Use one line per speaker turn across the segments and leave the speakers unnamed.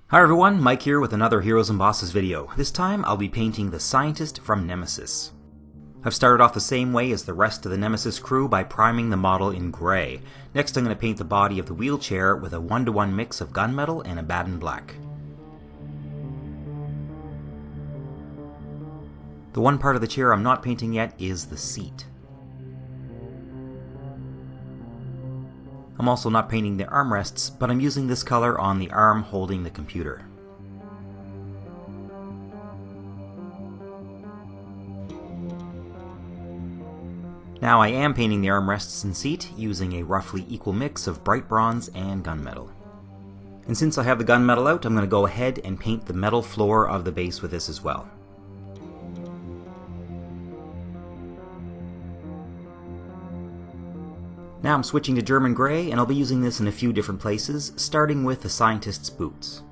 Hi everyone, Mike here with another Heroes and Bosses video. This time I'll be painting the scientist from Nemesis. I've started off the same way as the rest of the Nemesis crew by priming the model in grey. Next I'm going to paint the body of the wheelchair with a 1-to-1 mix of gunmetal and Abaddon black. The one part of the chair I'm not painting yet is the seat. I'm also not painting the armrests, but I'm using this color on the arm holding the computer. Now I am painting the armrests and seat using a roughly equal mix of bright bronze and gunmetal. And since I have the gunmetal out, I'm going to go ahead and paint the metal floor of the base with this as well. Now I'm switching to German Grey, and I'll be using this in a few different places, starting with the scientist's boots.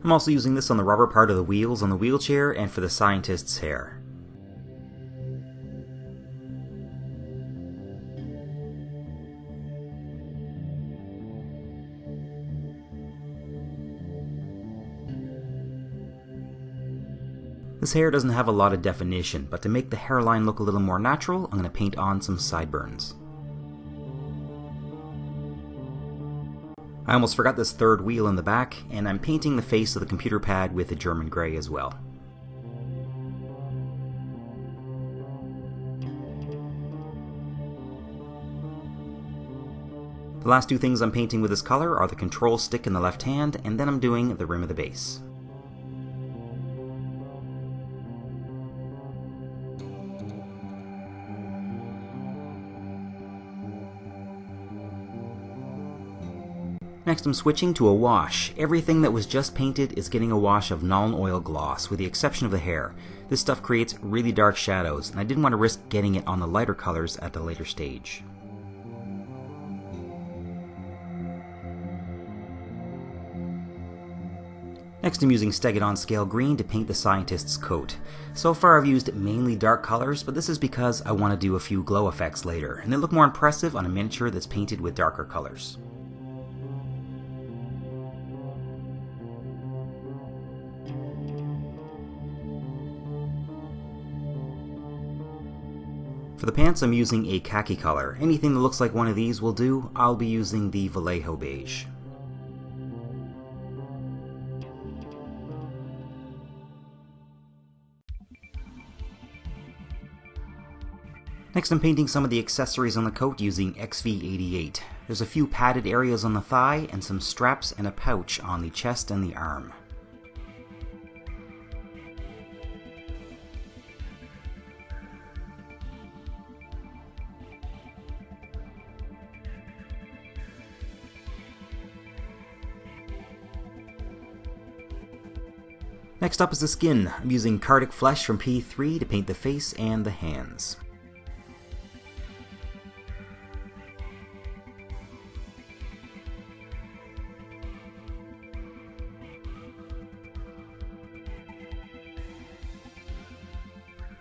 I'm also using this on the rubber part of the wheels on the wheelchair and for the scientist's hair. This hair doesn't have a lot of definition, but to make the hairline look a little more natural, I'm going to paint on some sideburns. I almost forgot this third wheel in the back, and I'm painting the face of the computer pad with the German Grey as well. The last two things I'm painting with this color are the control stick in the left hand, and then I'm doing the rim of the base. Next I'm switching to a wash. Everything that was just painted is getting a wash of Nuln oil gloss, with the exception of the hair. This stuff creates really dark shadows, and I didn't want to risk getting it on the lighter colors at the later stage. Next I'm using Stegadon Scale Green to paint the scientist's coat. So far I've used mainly dark colors, but this is because I want to do a few glow effects later, and they look more impressive on a miniature that's painted with darker colors. For the pants I'm using a khaki color. Anything that looks like one of these will do. I'll be using the Vallejo Beige. Next I'm painting some of the accessories on the coat using XV88. There's a few padded areas on the thigh and some straps and a pouch on the chest and the arm. Next up is the skin. I'm using Khardic flesh from P3 to paint the face and the hands.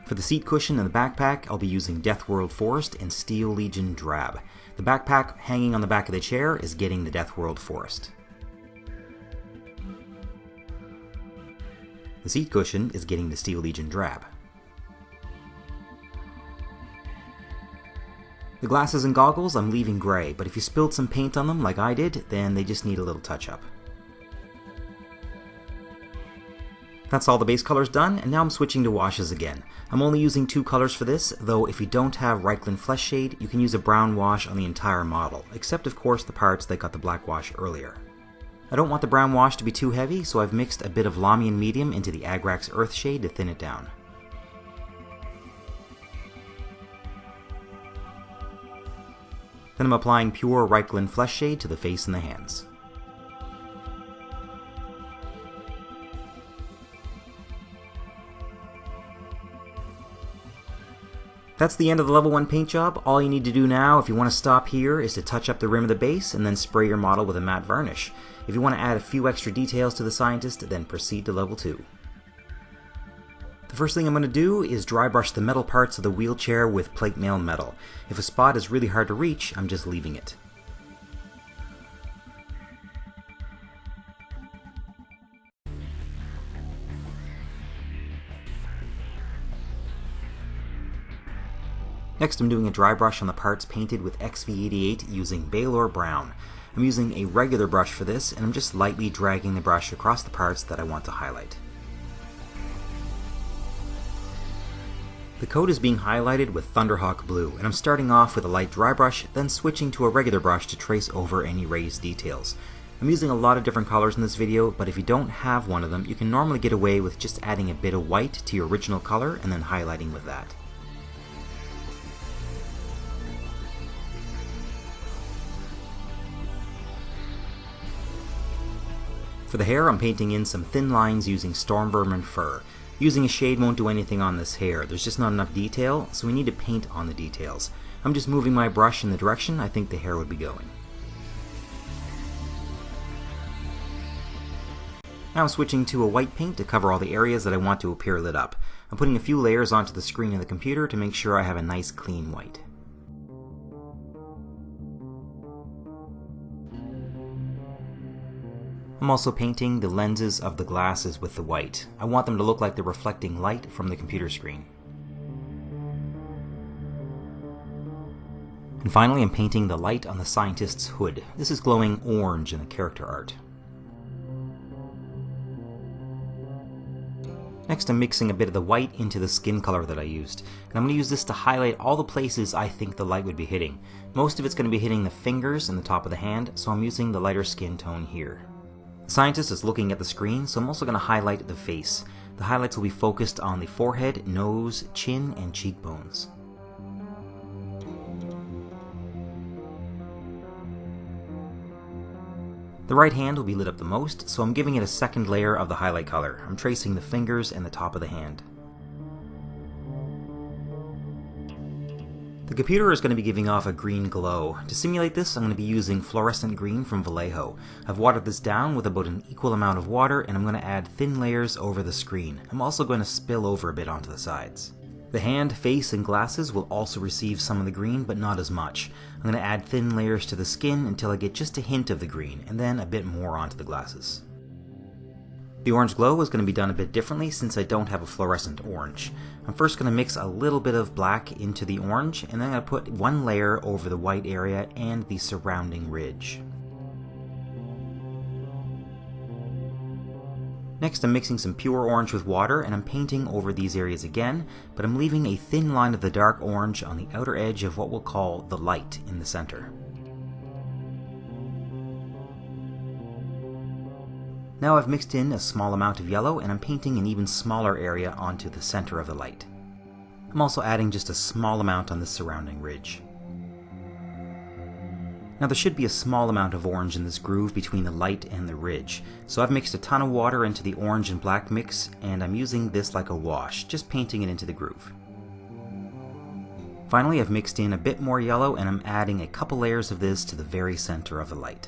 For the seat cushion and the backpack, I'll be using Deathworld Forest and Steel Legion Drab. The backpack hanging on the back of the chair is getting the Deathworld Forest. The seat cushion is getting the Steel Legion Drab. The glasses and goggles I'm leaving grey, but if you spilled some paint on them like I did, then they just need a little touch-up. That's all the base colors done, and now I'm switching to washes again. I'm only using 2 colors for this, though if you don't have Reikland Fleshshade, you can use a brown wash on the entire model, except of course the parts that got the black wash earlier. I don't want the brown wash to be too heavy, so I've mixed a bit of Lamian medium into the Agrax Earthshade to thin it down. Then I'm applying pure Reikland Fleshshade to the face and the hands. That's the end of the level 1 paint job. All you need to do now, if you want to stop here, is to touch up the rim of the base and then spray your model with a matte varnish. If you want to add a few extra details to the scientist, then proceed to level 2. The The first thing I'm going to do is dry brush the metal parts of the wheelchair with plate mail metal. If a spot is really hard to reach, I'm just leaving it. Next, I'm doing a dry brush on the parts painted with XV88 using Balor Brown. I'm using a regular brush for this, and I'm just lightly dragging the brush across the parts that I want to highlight. The coat is being highlighted with Thunderhawk Blue, and I'm starting off with a light dry brush, then switching to a regular brush to trace over any raised details. I'm using a lot of different colors in this video, but if you don't have one of them, you can normally get away with just adding a bit of white to your original color and then highlighting with that. For the hair, I'm painting in some thin lines using Stormvermin fur. Using a shade won't do anything on this hair, there's just not enough detail, so we need to paint on the details. I'm just moving my brush in the direction I think the hair would be going. Now I'm switching to a white paint to cover all the areas that I want to appear lit up. I'm putting a few layers onto the screen of the computer to make sure I have a nice clean white. I'm also painting the lenses of the glasses with the white. I want them to look like they're reflecting light from the computer screen. And finally, I'm painting the light on the scientist's hood. This is glowing orange in the character art. Next, I'm mixing a bit of the white into the skin color that I used, and I'm going to use this to highlight all the places I think the light would be hitting. Most of it's going to be hitting the fingers and the top of the hand, so I'm using the lighter skin tone here. The scientist is looking at the screen, so I'm also going to highlight the face. The highlights will be focused on the forehead, nose, chin, and cheekbones. The right hand will be lit up the most, so I'm giving it a second layer of the highlight color. I'm tracing the fingers and the top of the hand. The computer is going to be giving off a green glow. To simulate this, I'm going to be using Fluorescent Green from Vallejo. I've watered this down with about an equal amount of water, and I'm going to add thin layers over the screen. I'm also going to spill over a bit onto the sides. The hand, face, and glasses will also receive some of the green, but not as much. I'm going to add thin layers to the skin until I get just a hint of the green, and then a bit more onto the glasses. The orange glow is going to be done a bit differently since I don't have a fluorescent orange. I'm first going to mix a little bit of black into the orange, and then I'm going to put one layer over the white area and the surrounding ridge. Next, I'm mixing some pure orange with water, and I'm painting over these areas again, but I'm leaving a thin line of the dark orange on the outer edge of what we'll call the light in the center. Now I've mixed in a small amount of yellow, and I'm painting an even smaller area onto the center of the light. I'm also adding just a small amount on the surrounding ridge. Now there should be a small amount of orange in this groove between the light and the ridge, so I've mixed a ton of water into the orange and black mix, and I'm using this like a wash, just painting it into the groove. Finally, I've mixed in a bit more yellow, and I'm adding a couple layers of this to the very center of the light.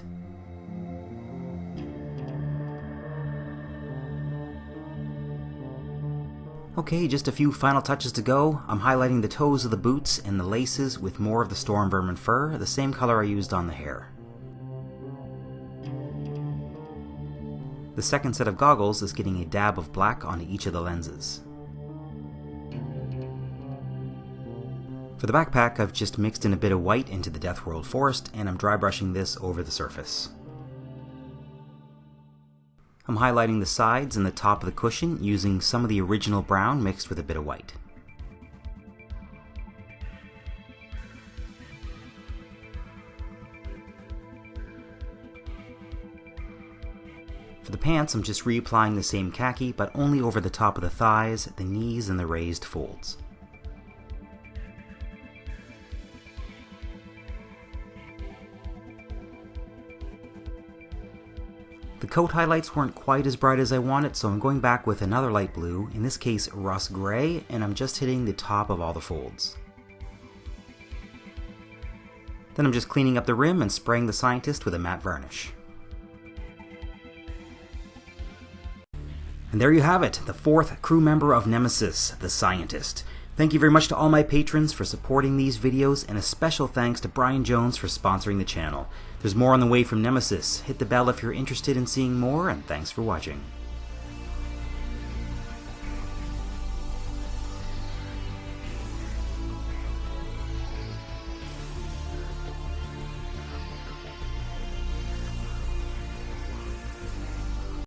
Okay, just a few final touches to go. I'm highlighting the toes of the boots and the laces with more of the Stormvermin fur, the same color I used on the hair. The second set of goggles is getting a dab of black onto each of the lenses. For the backpack, I've just mixed in a bit of white into the Deathworld forest, and I'm dry brushing this over the surface. I'm highlighting the sides and the top of the cushion using some of the original brown mixed with a bit of white. For the pants, I'm just reapplying the same khaki, but only over the top of the thighs, the knees, and the raised folds. The coat highlights weren't quite as bright as I wanted, so I'm going back with another light blue, in this case Russ Gray, and I'm just hitting the top of all the folds. Then I'm just cleaning up the rim and spraying the scientist with a matte varnish. And there you have it, the 4th crew member of Nemesis, the Scientist. Thank you very much to all my patrons for supporting these videos, and a special thanks to Brian Jones for sponsoring the channel. There's more on the way from Nemesis. Hit the bell if you're interested in seeing more, and thanks for watching.